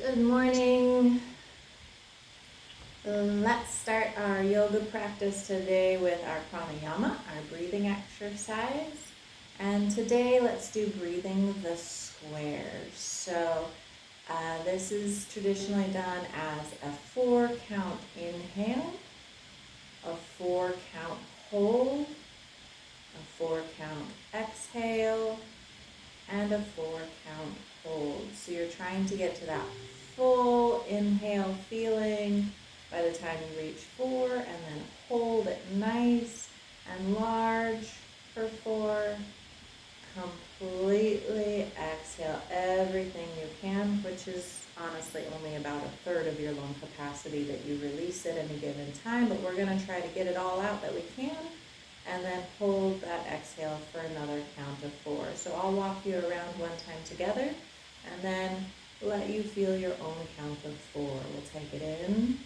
Good morning. Let's start our yoga practice today with our pranayama, our breathing exercise. And today let's do breathing the squares. So this is traditionally done as a 4-count inhale, a 4-count hold, a 4-count exhale, and a 4-count hold. So you're trying to get to that full inhale feeling by the time you reach 4, and then hold it nice and large for 4. Completely exhale everything you can, which is honestly only about 1/3 of your lung capacity that you release at any given time, but we're going to try to get it all out that we can. And then hold that exhale for another count of 4. So I'll walk you around one time together, and then let you feel your own count of 4. We'll take it in.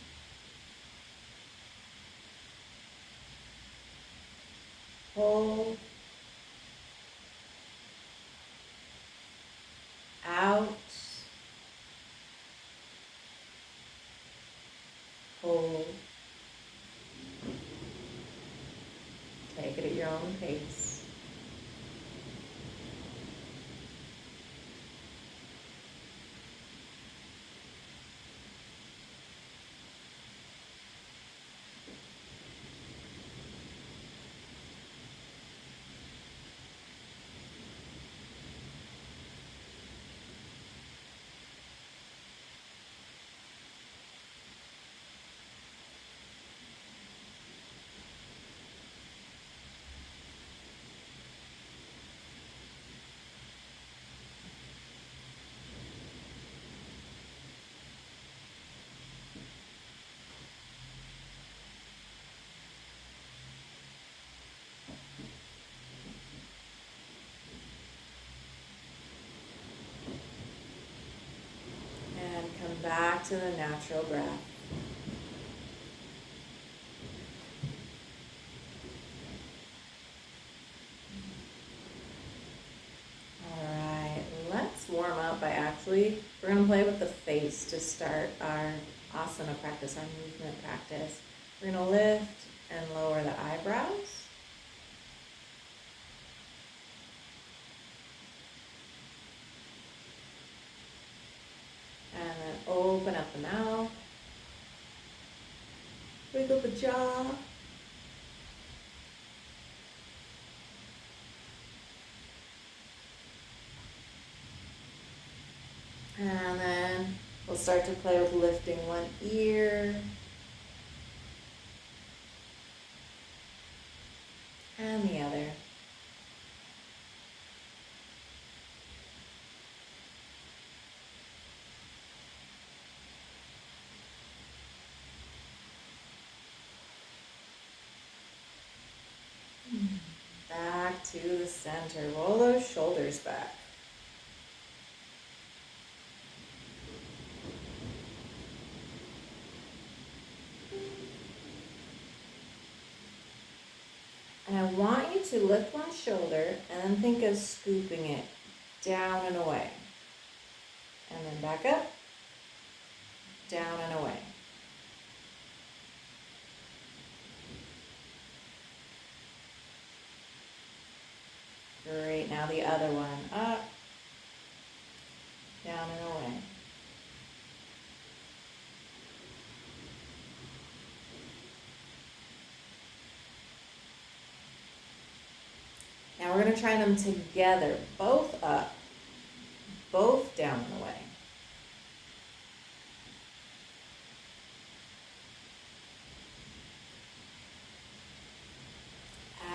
Hold. Out. Hold. Take it at your own pace. Come back to the natural breath. Alright, let's warm up by we're going to play with the face to start our asana practice, our movement practice. We're going to lift and lower the eyebrows. And then open up the mouth. Wiggle the jaw. And then we'll start to play with lifting one ear. And the other. Back to the center. Roll those shoulders back. And I want you to lift one shoulder and then think of scooping it down and away. And then back up, down and away. Great, now the other one, up, down and away. Now we're going to try them together, both up, both down and away.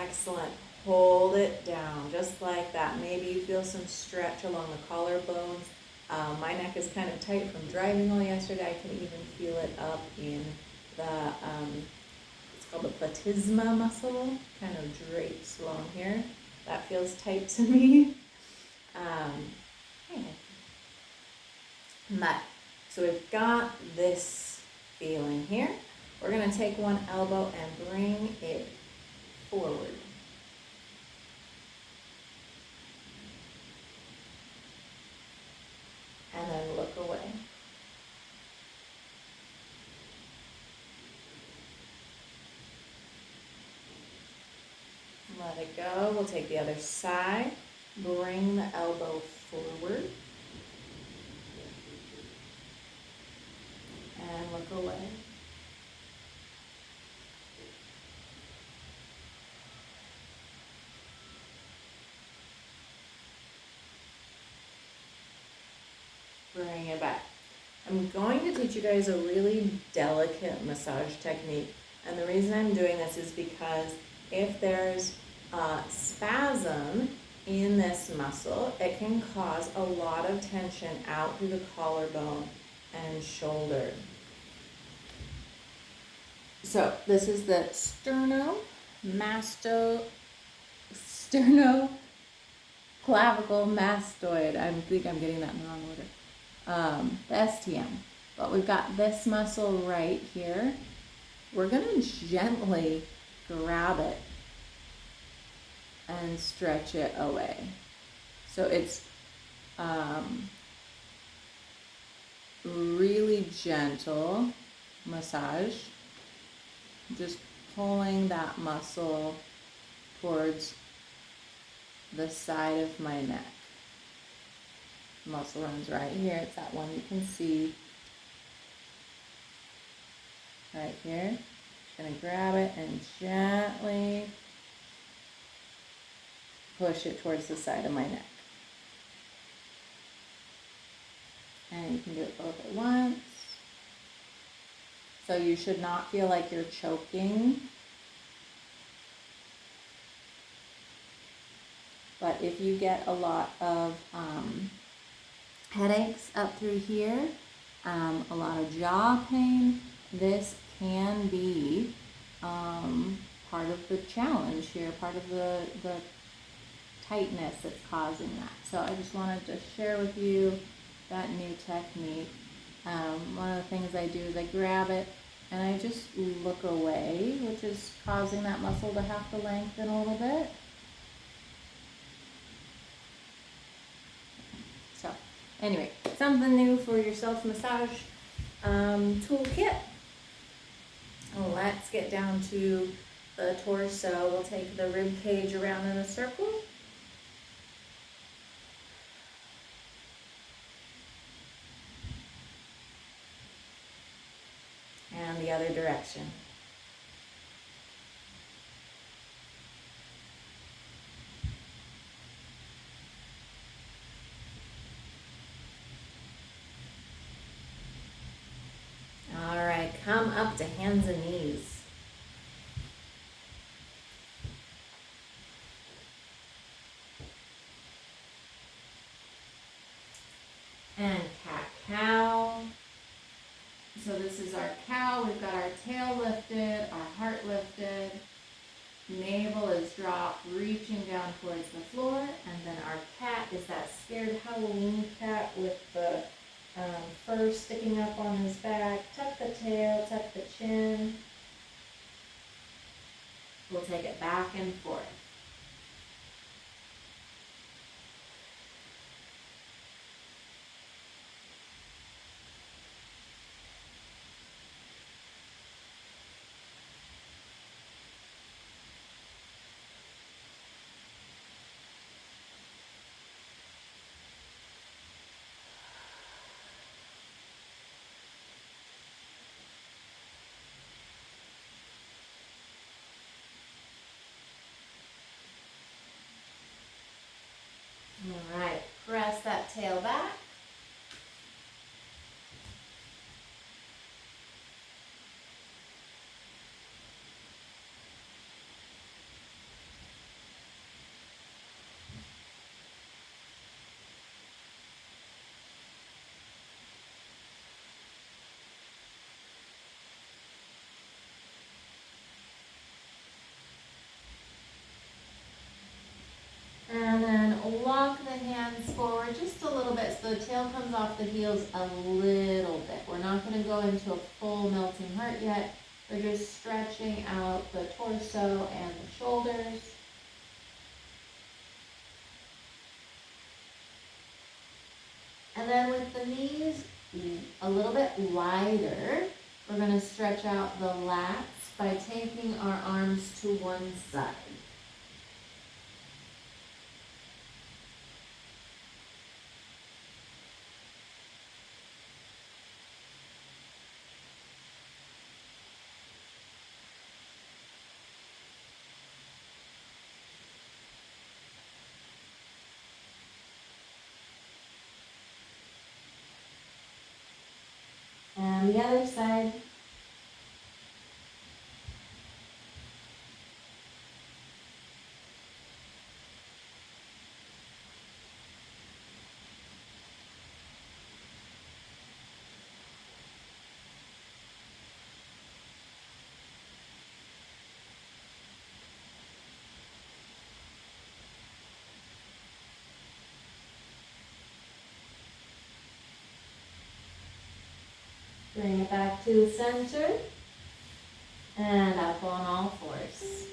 Excellent. Hold it down, just like that. Maybe you feel some stretch along the collarbones. My neck is kind of tight from driving all yesterday. I can even feel it up in the, it's called the platysma muscle, kind of drapes along here. That feels tight to me. So we've got this feeling here. We're going to take one elbow and bring it forward. And then look away. Let it go. We'll take the other side. Bring the elbow forward. And look away. Bring it back. I'm going to teach you guys a really delicate massage technique. And the reason I'm doing this is because if there's a spasm in this muscle, it can cause a lot of tension out through the collarbone and shoulder. So this is the sternoclavicle-mastoid. I think I'm getting that in the wrong order. The STM. But we've got this muscle right here. We're going to gently grab it and stretch it away. So it's really gentle massage. Just pulling that muscle towards the side of my neck. Muscle runs right here. It's that one you can see right here. Just gonna grab it and gently push it towards the side of my neck. And you can do it both at once. So you should not feel like you're choking. But if you get a lot of headaches up through here, a lot of jaw pain, this can be part of the challenge here, part of the tightness that's causing that. So I just wanted to share with you that new technique. One of the things I do is I grab it and I just look away, which is causing that muscle to have to lengthen a little bit. So anyway, something new for your self-massage toolkit. Let's get down to the torso. We'll take the rib cage around in a circle. And the other direction. All right, come up to hands and knees. And cat-cow. So this is our cow. We've got our tail lifted, our heart lifted. Navel is dropped, reaching down towards the floor. And then our cat is that scared Halloween cat with the fur sticking up on his back. Tuck the tail, tuck the chin. We'll take it back and forth. All right, press that tail back. And then walk the hands forward just a little bit so the tail comes off the heels a little bit. We're not going to go into a full melting heart yet. We're just stretching out the torso and the shoulders. And then with the knees a little bit wider, we're going to stretch out the lats by taking our arms to one side. the other side. Bring it back to the center and up on all fours.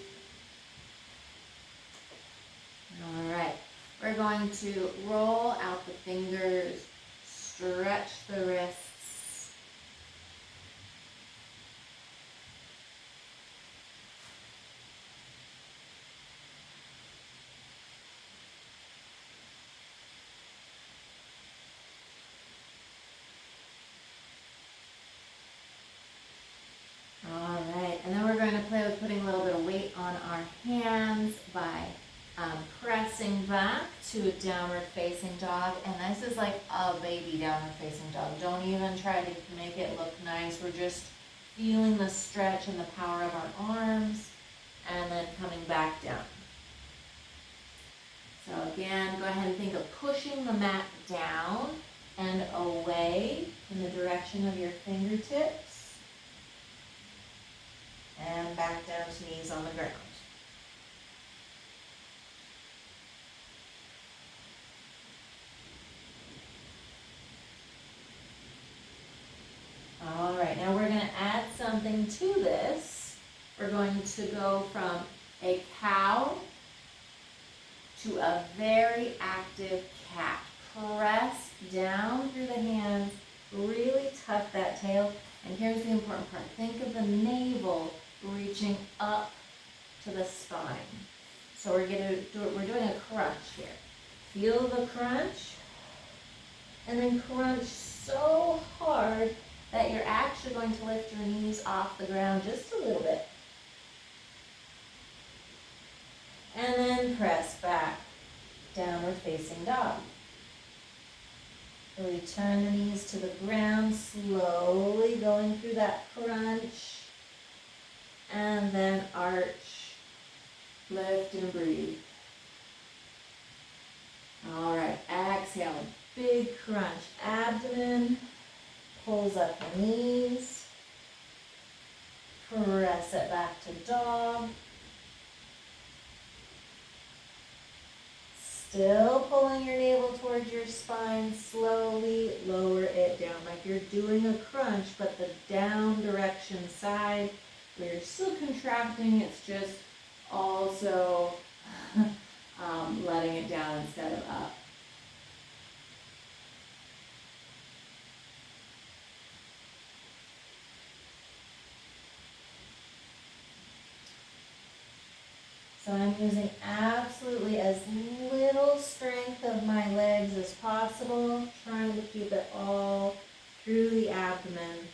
All right, we're going to roll out the fingers, stretch the wrists. All right, and then we're going to play with putting a little bit of weight on our hands by pressing back to a downward facing dog. And this is like a baby downward facing dog. Don't even try to make it look nice. We're just feeling the stretch and the power of our arms, and then coming back down. So again, go ahead and think of pushing the mat down and away in the direction of your fingertips, and back down to knees on the ground. All right, now we're going to add something to this. We're going to go from a cow to a very active cat. Press down through the hands, really tuck that tail. And here's the important part. Think of the navel reaching up to the spine. So we're doing a crunch here. Feel the crunch, and then crunch so hard that you're actually going to lift your knees off the ground just a little bit. And then press back, downward facing dog. Return the knees to the ground, slowly going through that crunch. And then arch, lift and breathe. All right, exhale, big crunch, abdomen. Pulls up the knees, press it back to dog. Still pulling your navel towards your spine, slowly lower it down like you're doing a crunch, but the down direction side where you're still contracting, it's just also letting it down instead of up. So I'm using absolutely as little strength of my legs as possible, trying to keep it all through the abdomen.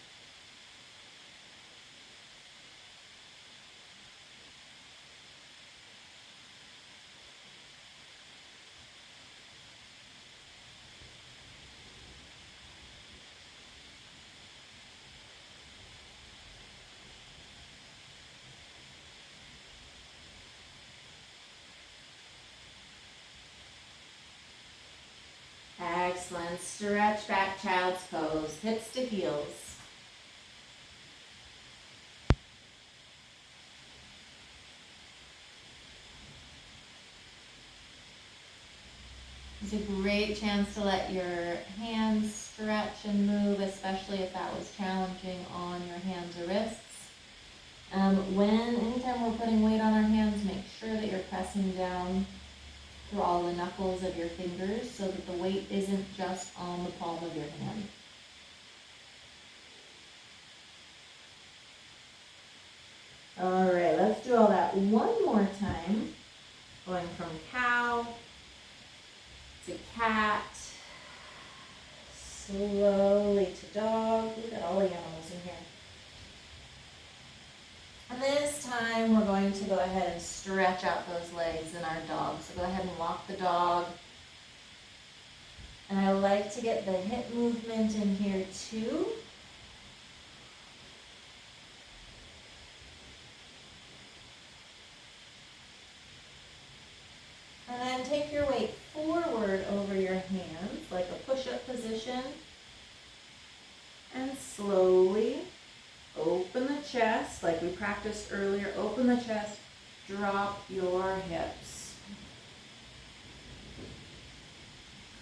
Excellent. Stretch back, child's pose, hips to heels. It's a great chance to let your hands stretch and move, especially if that was challenging on your hands or wrists. Anytime we're putting weight on our hands, make sure that you're pressing down through all the knuckles of your fingers so that the weight isn't just on the palm of your hand. All right, let's do all that one more time. Going from cow to cat, slowly to dog. Look at all the animals in here. And this time we're going to go ahead and stretch out those legs in our dog. So go ahead and walk the dog. And I like to get the hip movement in here too. hands like a push-up position. And slowly open the chest, like we practiced earlier. Open the chest, drop your hips.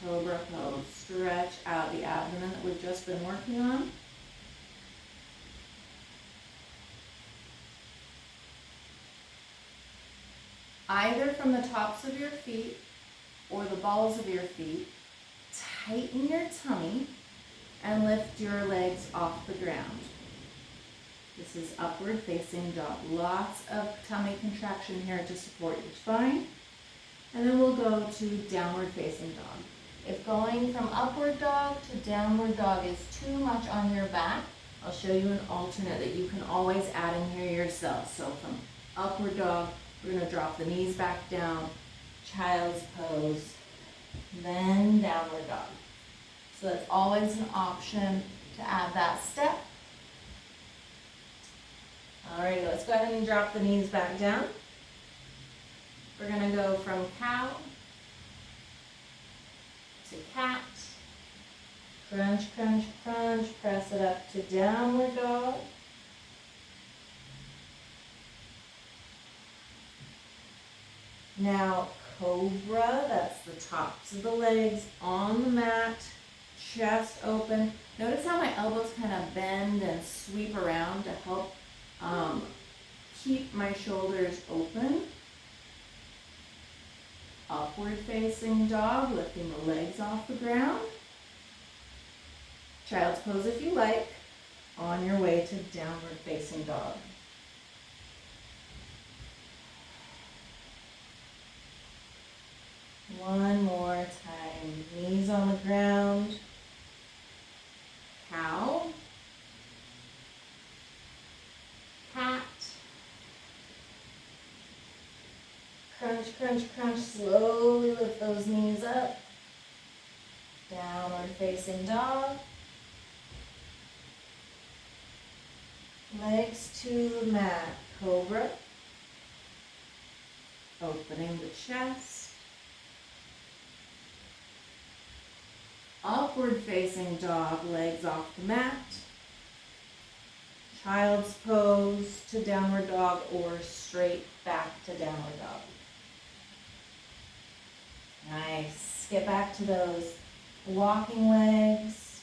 Cobra pose. Stretch out the abdomen that we've just been working on. Either from the tops of your feet or the balls of your feet, tighten your tummy and lift your legs off the ground. This is upward facing dog. Lots of tummy contraction here to support your spine. And then we'll go to downward facing dog. If going from upward dog to downward dog is too much on your back, I'll show you an alternate that you can always add in here yourself. So from upward dog, we're going to drop the knees back down, child's pose, then downward dog. So that's always an option to add that step. Alrighty, let's go ahead and drop the knees back down. We're going to go from cow to cat. Crunch, crunch, crunch. Press it up to downward dog. Now, cobra, that's the tops of the legs on the mat, chest open. Notice how my elbows kind of bend and sweep around to help keep my shoulders open. Upward facing dog, lifting the legs off the ground. Child's pose if you like, on your way to downward facing dog. One more time. Knees on the ground. Cow. Cat. Crunch, crunch, crunch. Slowly lift those knees up. Downward facing dog. Legs to the mat. Cobra. Opening the chest. Upward facing dog, legs off the mat. Child's pose to downward dog or straight back to downward dog. Nice. Get back to those walking legs.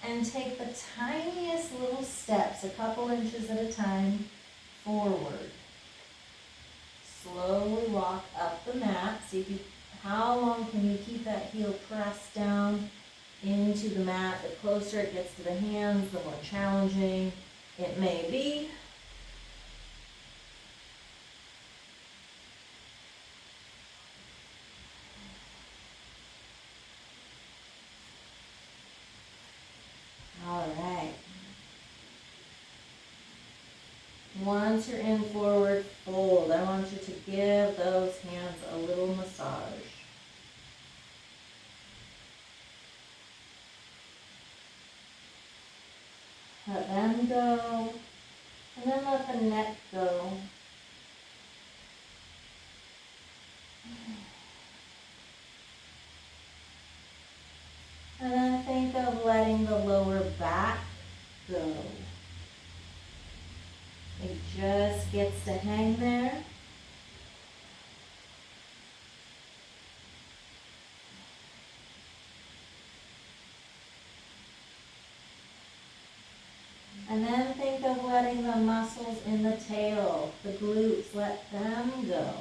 And take the tiniest little steps, a couple inches at a time, forward. Slowly walk up the mat. See if you how long can you keep that heel pressed down into the mat? The closer it gets to the hands, the more challenging it may be. All right. Once you're in forward fold, I want you to give those hands a little massage. Let them go, and then let the neck go. And then think of letting the lower back go. It just gets to hang there. And then think of letting the muscles in the tail, the glutes, let them go.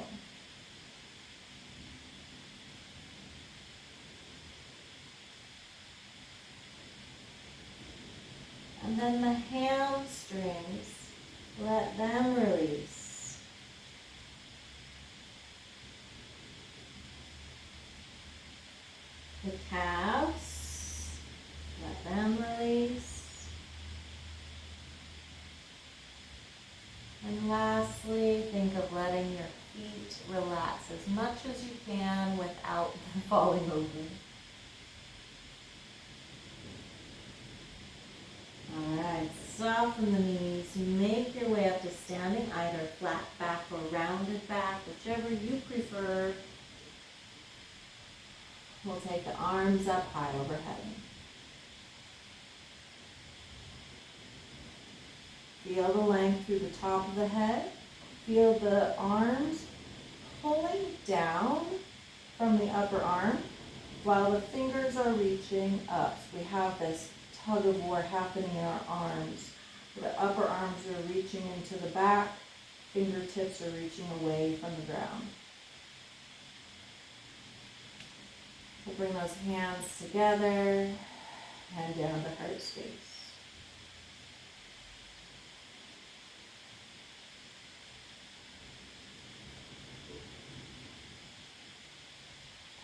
And then the hamstrings, let them release. The calves, let them release. And lastly, think of letting your feet relax as much as you can without falling over. Alright, soften the knees. Make your way up to standing, either flat back or rounded back, whichever you prefer. We'll take the arms up high overhead. Feel the length through the top of the head. Feel the arms pulling down from the upper arm while the fingers are reaching up. So we have this tug of war happening in our arms. The upper arms are reaching into the back, fingertips are reaching away from the ground. We'll bring those hands together and down to heart space.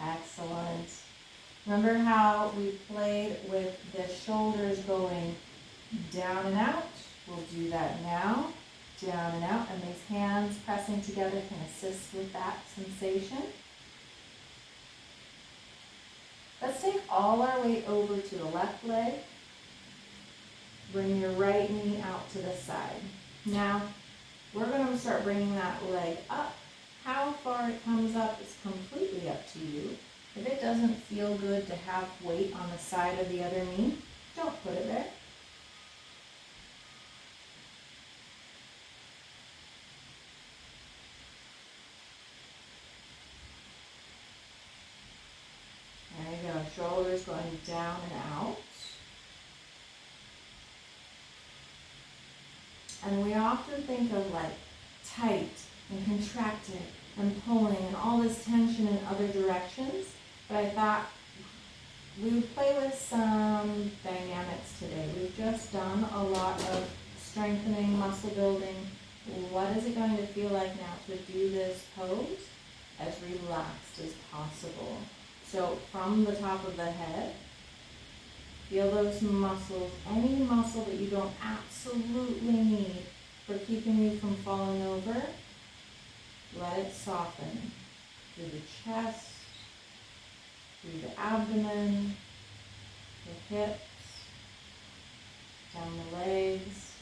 Excellent. Remember how we played with the shoulders going down and out? We'll do that now. Down and out. And these hands pressing together can assist with that sensation. Let's take all our weight over to the left leg. Bring your right knee out to the side. Now, we're going to start bringing that leg up. How far it comes up is completely up to you. If it doesn't feel good to have weight on the side of the other knee, don't put it there. There you go. Shoulders going down and out. And we often think of like tight and contracted and pulling and all this tension in other directions. But I thought we would play with some dynamics today. We've just done a lot of strengthening, muscle building. What is it going to feel like now to do this pose as relaxed as possible? So from the top of the head, feel those muscles, any muscle that you don't absolutely need for keeping you from falling over, let it soften through the chest, through the abdomen, the hips, down the legs,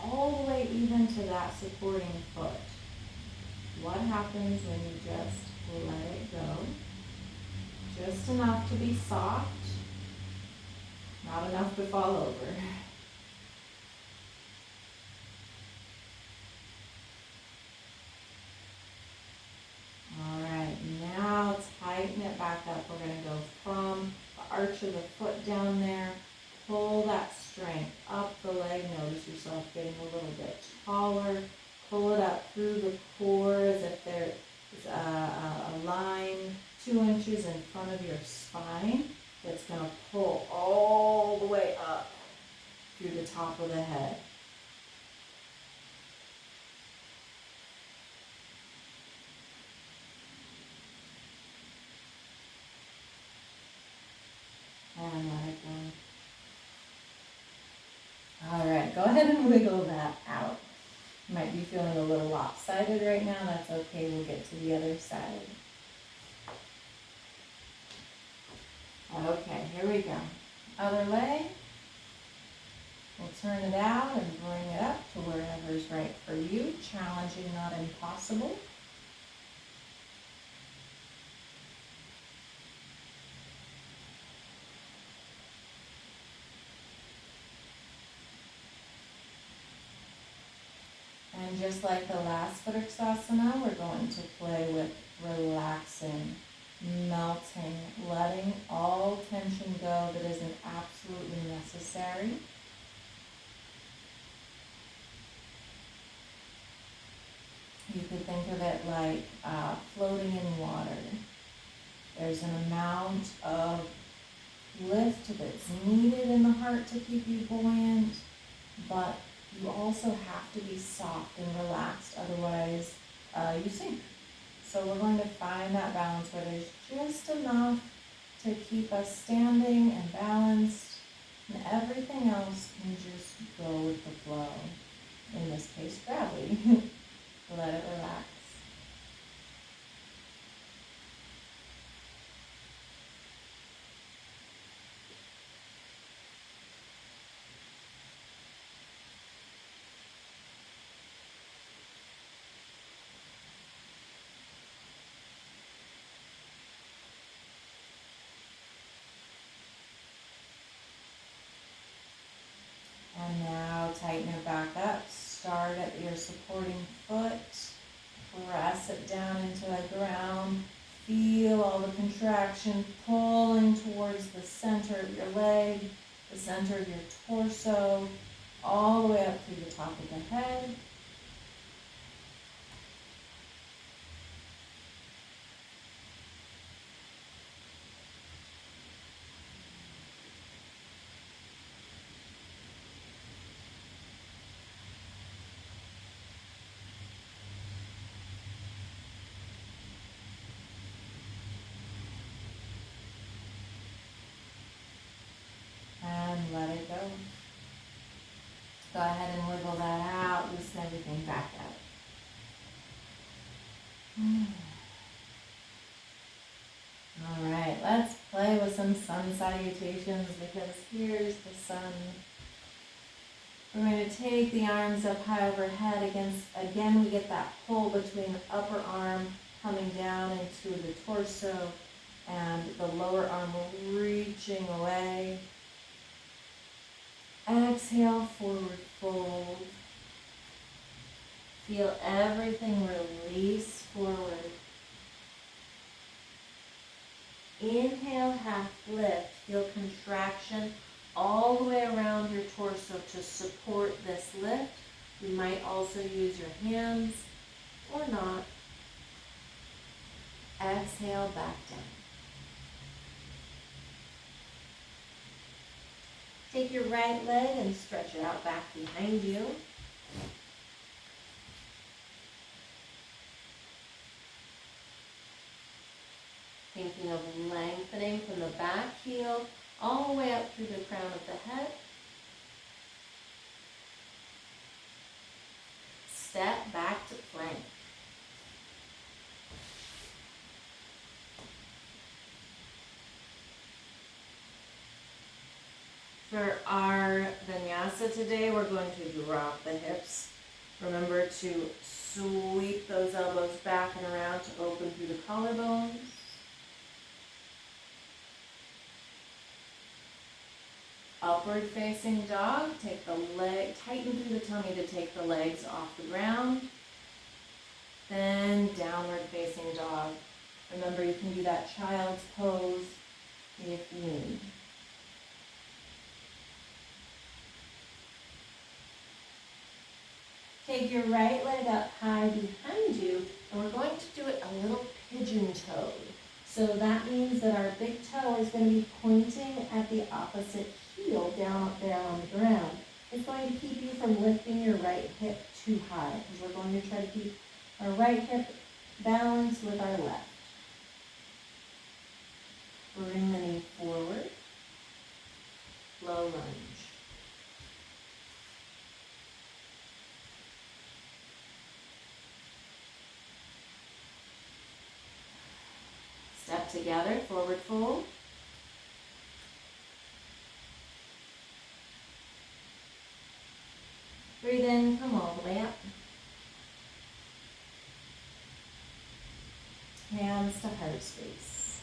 all the way even to that supporting foot. What happens when you just let it go? Just enough to be soft, not enough to fall over. All right, now tighten it back up. We're going to go from the arch of the foot down there, pull that strength up the leg. Notice yourself getting a little bit taller. Pull it up through the core as if there is a line 2 inches in front of your spine that's going to pull all the way up through the top of the head. And let it go. All right, go ahead and wiggle that out. You might be feeling a little lopsided right now. That's okay. We'll get to the other side. Okay, here we go. Other leg. We'll turn it out and bring it up to wherever's right for you. Challenging, not impossible. And just like the last Uttanasana, we're going to play with relaxing, melting, letting all tension go that isn't absolutely necessary. You could think of it like floating in water. There's an amount of lift that's needed in the heart to keep you buoyant, but you also have to be soft and relaxed, otherwise you sink. So we're going to find that balance where there's just enough to keep us standing and balanced, and everything else can just go with the flow. In this case, gravity. Let it relax. back up. Start at your supporting foot. Press it down into the ground. Feel all the contraction pulling towards the center of your leg, the center of your torso, all the way up through the top of the head. And let it go. Go ahead and wiggle that out, loosen everything back up. All right, let's play with some sun salutations because here's the sun. We're going to take the arms up high overhead again we get that pull between the upper arm coming down into the torso and the lower arm reaching away. Exhale, forward fold. Feel everything release forward. Inhale, half lift. Feel contraction all the way around your torso to support this lift. You might also use your hands or not. Exhale, back down. Take your right leg and stretch it out back behind you. Thinking of lengthening from the back heel all the way up through the crown of the head. Step back to plank. For our vinyasa today, we're going to drop the hips. Remember to sweep those elbows back and around to open through the collarbones. Upward facing dog, take the leg, tighten through the tummy to take the legs off the ground. Then downward facing dog. Remember, you can do that child's pose if you need. Take your right leg up high behind you, and we're going to do it a little pigeon-toed. So that means that our big toe is going to be pointing at the opposite heel down up there on the ground. It's going to keep you from lifting your right hip too high, because we're going to try to keep our right hip balanced with our left. Bring the knee forward, low lunge. Step together, forward fold. Breathe in, come all the way up. Hands to heart space.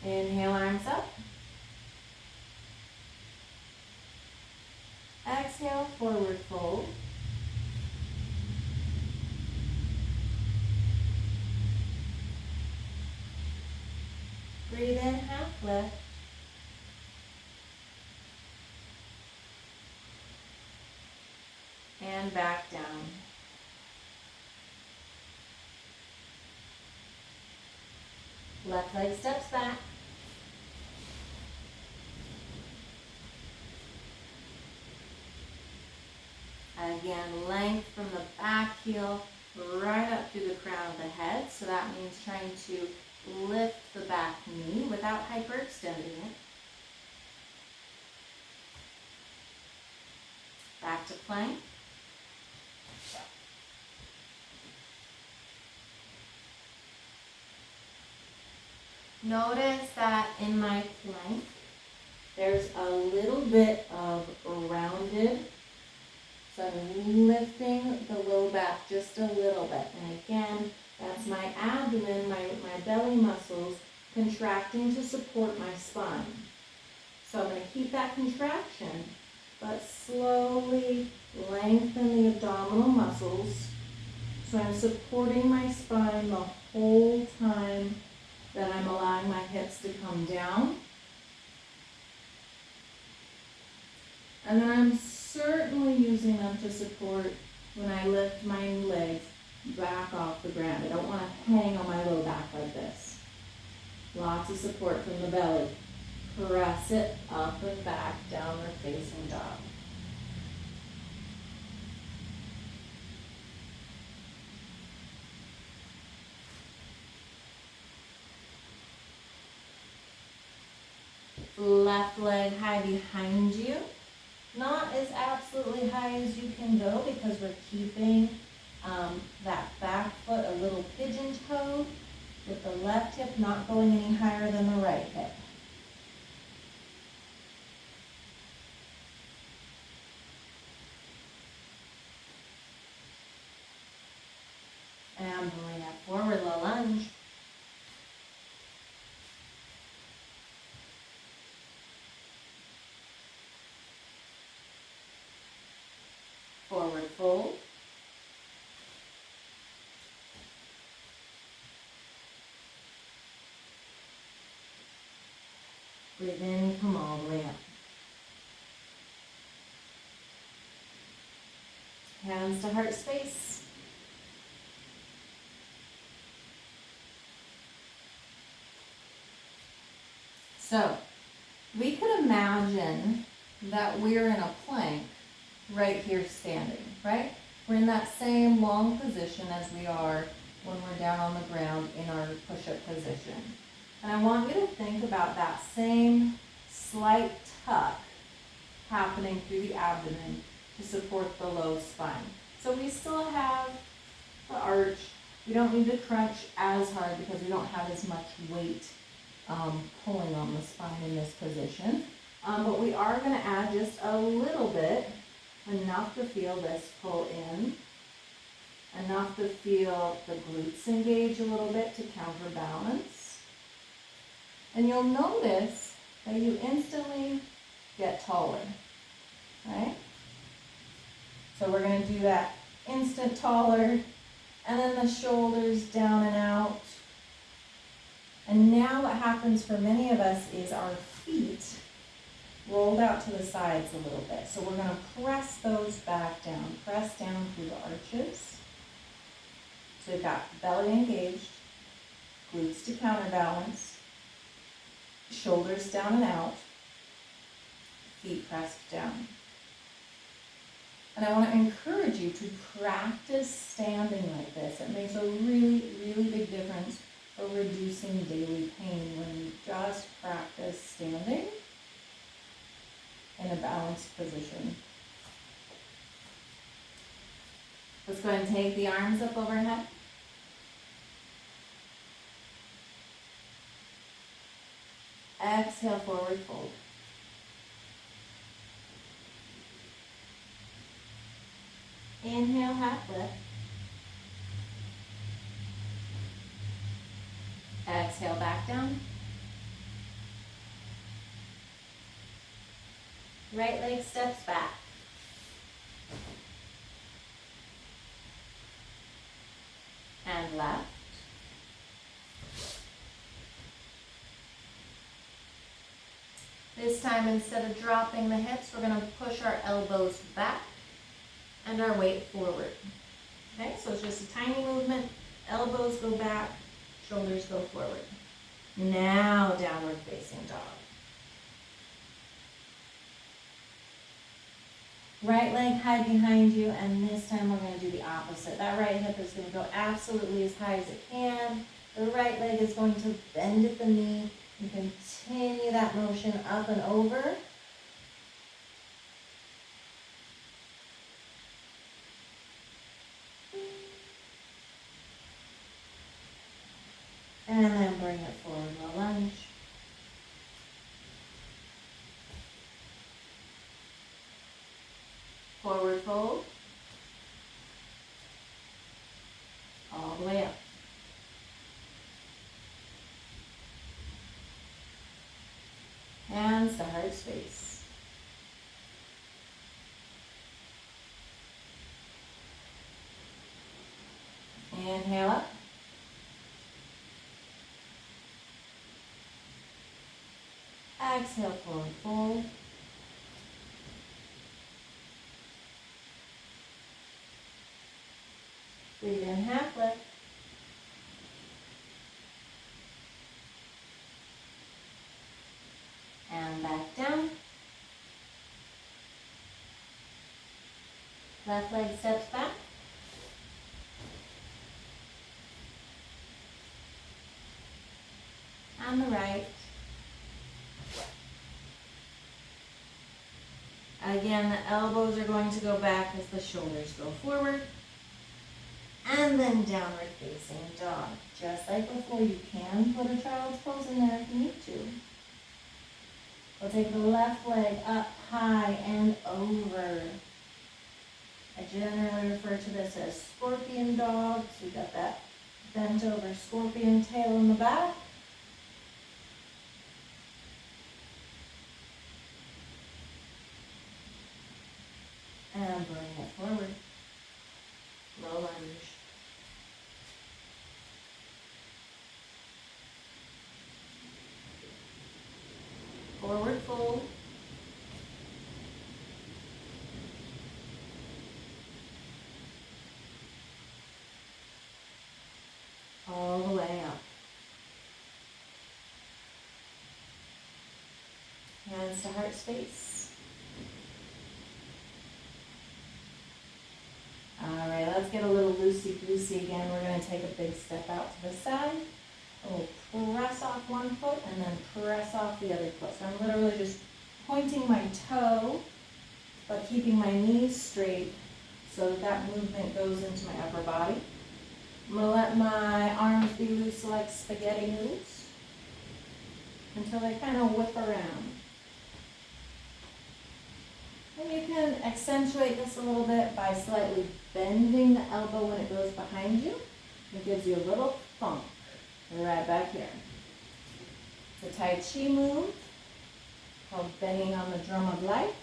Inhale, arms up. Exhale, forward fold. Breathe in, half lift. And back down. Left leg steps back. Again, length from the back heel right up through the crown of the head. So that means trying to lift the back knee without hyperextending it. Back to plank. Notice that in my plank, there's a little bit of rounded. So I'm lifting the low back just a little bit. And again, that's my abdomen, my belly muscles contracting to support my spine. So I'm going to keep that contraction, but slowly lengthen the abdominal muscles. So I'm supporting my spine the whole time that I'm allowing my hips to come down. And then I'm certainly using them to support when I lift my legs back off the ground. I don't want to hang on my low back like this. Lots of support from the belly. Press it up and back, downward facing dog. Left leg high behind you. Not as absolutely high as you can go because we're keeping that back foot a little pigeon-toed with the left hip not going any higher than the right hip. And bring it forward, low lunge. Forward fold. Breathe in, come all the way up. Hands to heart space. So, we could imagine that we're in a plank right here standing, right? We're in that same long position as we are when we're down on the ground in our push-up position. And I want you to think about that same slight tuck happening through the abdomen to support the low spine. So we still have the arch. We don't need to crunch as hard because we don't have as much weight pulling on the spine in this position. But we are going to add just a little bit, enough to feel this pull in, enough to feel the glutes engage a little bit to counterbalance. And you'll notice that you instantly get taller, right? So we're going to do that instant taller, and then the shoulders down and out. And now what happens for many of us is our feet rolled out to the sides a little bit. So we're going to press those back down, press down through the arches. So we've got belly engaged, glutes to counterbalance, shoulders down and out, feet pressed down. And I want to encourage you to practice standing like this. It makes a really, really big difference for reducing daily pain when you just practice standing in a balanced position. Let's go ahead and take the arms up overhead. Exhale, forward fold. Inhale, half lift. Exhale, back down. Right leg steps back. And left. This time, instead of dropping the hips, we're going to push our elbows back and our weight forward. Okay, so it's just a tiny movement. Elbows go back, shoulders go forward. Now, downward facing dog. Right leg high behind you, and this time we're going to do the opposite. That right hip is going to go absolutely as high as it can. The right leg is going to bend at the knee and continue that motion up and over. And then bring it forward, low lunge. Forward fold. All the way up. to heart space. Inhale up. Exhale, forward fold. Breathe in, half lift. And back down. Left leg steps back. And the right. Again, the elbows are going to go back as the shoulders go forward. And then downward facing dog. Just like before, you can put a child's pose in there if you need to. We'll take the left leg up high and over. I generally refer to this as scorpion dog. So we got that bent over scorpion tail in the back. And bring it forward. Low lunge. Forward fold. All the way up. Hands to heart space. All right, let's get a little loosey-goosey again. We're going to take a big step out to the side. We'll press off one foot and then press off the other foot. So I'm literally just pointing my toe, but keeping my knees straight so that that movement goes into my upper body. I'm going to let my arms be loose like spaghetti noodles until they kind of whip around. And you can accentuate this a little bit by slightly bending the elbow when it goes behind you. It gives you a little thump right back here. It's a Tai Chi move called banging on the drum of life.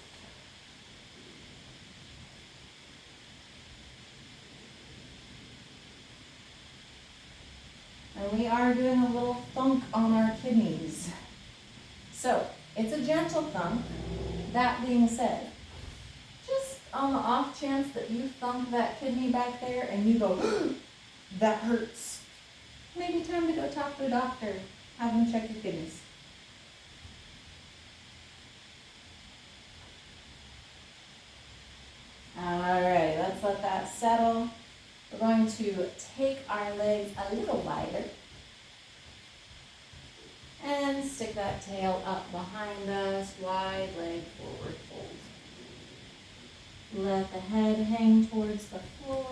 And we are doing a little thunk on our kidneys. So it's a gentle thunk. That being said, just on the off chance that you thump that kidney back there and you go, that hurts, maybe time to go talk to a doctor, have them check your kidneys. All right, let's let that settle. We're going to take our legs a little wider and stick that tail up behind us, wide leg forward fold. Let the head hang towards the floor.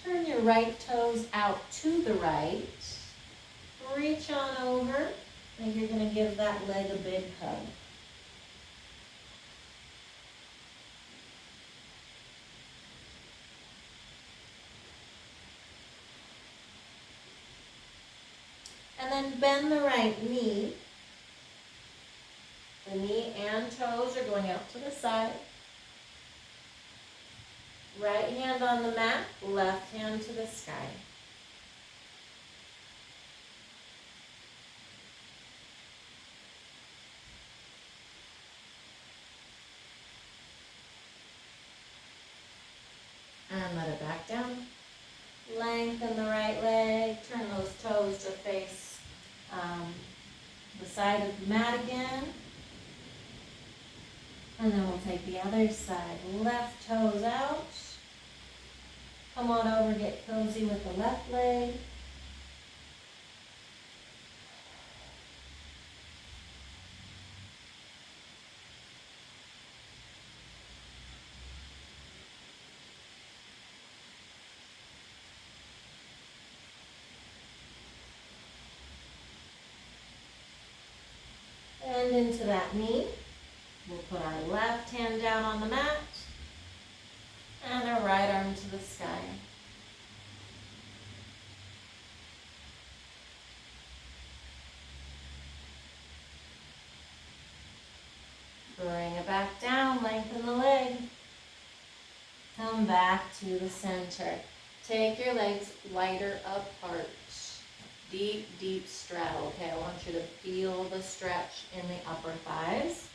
Turn your right toes out to the right. Reach on over, and you're going to give that leg a big hug. And then bend the right knee. The knee and toes are going out to the side. Right hand on the mat, left hand to the sky. And let it back down. Lengthen the right leg, turn those toes to face the side of the mat again. And then we'll take the other side. Left toes out. Come on over, get cozy with the left leg. blend into that knee. We'll put our left hand down on the mat and our right arm to the sky. Bring it back down, lengthen the leg. Come back to the center. Take your legs wider apart. Deep, deep straddle. Okay, I want you to feel the stretch in the upper thighs.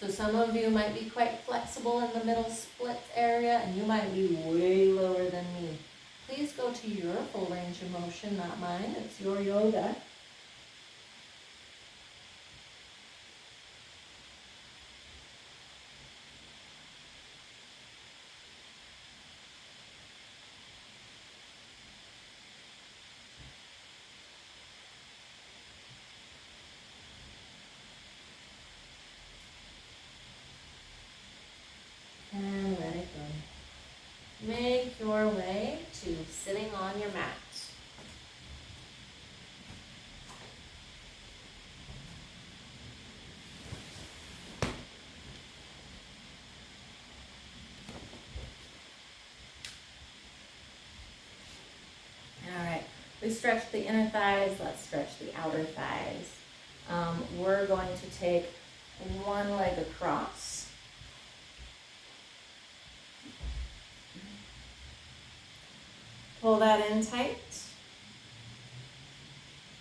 So some of you might be quite flexible in the middle split area, and you might be way lower than me. Please go to your full range of motion, not mine. It's your yoga. And let it go. Make your way to sitting on your mat. All right, we stretched the inner thighs, let's stretch the outer thighs. We're going to take one leg across. Pull that in tight.